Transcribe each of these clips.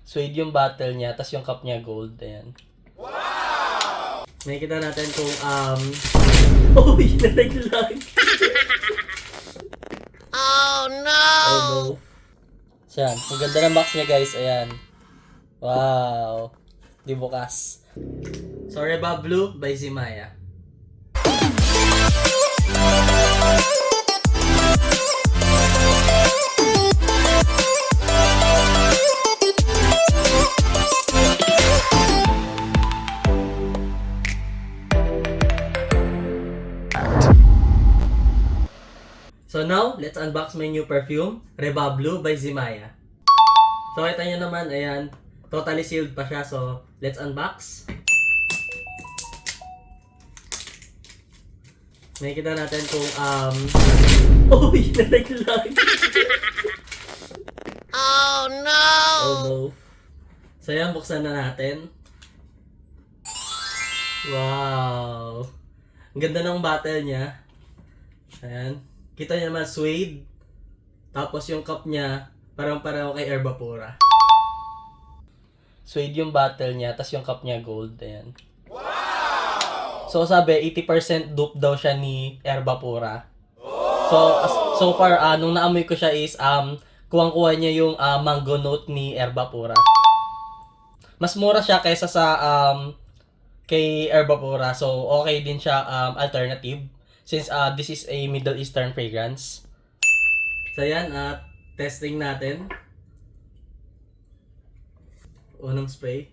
suede yung bottle niya, tas yung cup niya gold. Ayan. Nakikita natin kung uy, nalaglag. Oh no! Oh no. So yan, ang ganda ng box niya guys, ayan. Wow. Di bukas. Sorry About Blue by Zimaya. So now, let's unbox my new perfume, Reba Blue by Zimaya. So kita nyo naman, ayan, totally sealed pa siya. So let's unbox. Nakikita natin kung uy, nalaglag. Oh no! Oh no. So ayan, buksan na natin. Wow. Ang ganda ng bottle niya. Ayan. Kita niyo naman, suede. Tapos yung cup niya, parang-pareho kay Herbapura. Suede yung bottle niya, tapos yung cup niya gold. Ayan. Wow! So sabi, 80% dupe daw siya ni Herbapura. So far, nung naamoy ko siya is, kuwang-kuha niya yung mango note ni Herbapura. Mas mura siya kaysa sa kay Herbapura. So okay din siya alternative. Since this is a Middle Eastern fragrance. So yan, testing natin. Unang spray.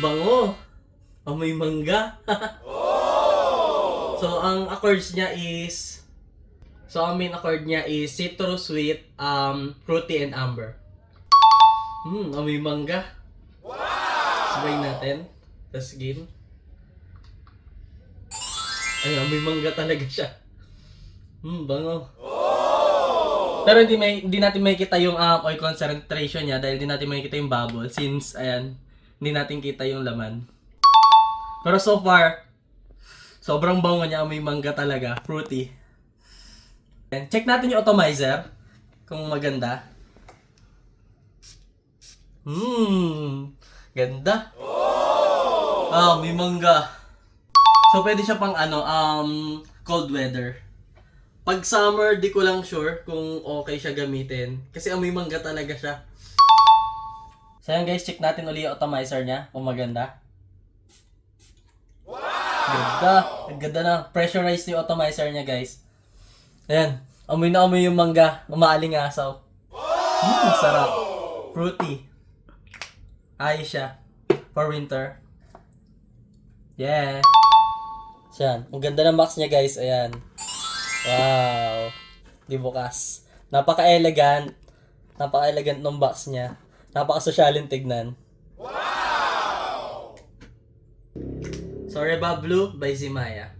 Bango! Amoy mangga. So ang accords niya is, ang main accord niya is citrus, sweet, fruity, and amber. Amoy mangga. Spray natin. Tapos game. Ayun, may mangga talaga siya. Bango. Pero hindi natin makikita yung oil concentration niya dahil hindi natin makikita yung bubble since, ayan, hindi natin kita yung laman. Pero so far, sobrang bango niya, may mangga talaga. Fruity. And check natin yung atomizer kung maganda. Ganda. May mangga. So, pwede siya pang cold weather. Pag summer, di ko lang sure kung okay siya gamitin. Kasi amoy mangga talaga siya. So, yan guys, check natin uli yung atomizer niya kung maganda. Wow! Ganda. Ang ganda na. Pressurized yung atomizer niya guys. Ayan. Amoy na amoy yung mangga. Umaalingasaw. Sarap. Fruity. Ayos siya. For winter. Yeah. Yan. Ang ganda ng box niya guys. Ayan. Wow. Di bukas. Napaka-elegant. Napaka-elegant ng box niya. Napaka-sosyalin tignan. Wow! Sorry About Blue by Zimaya.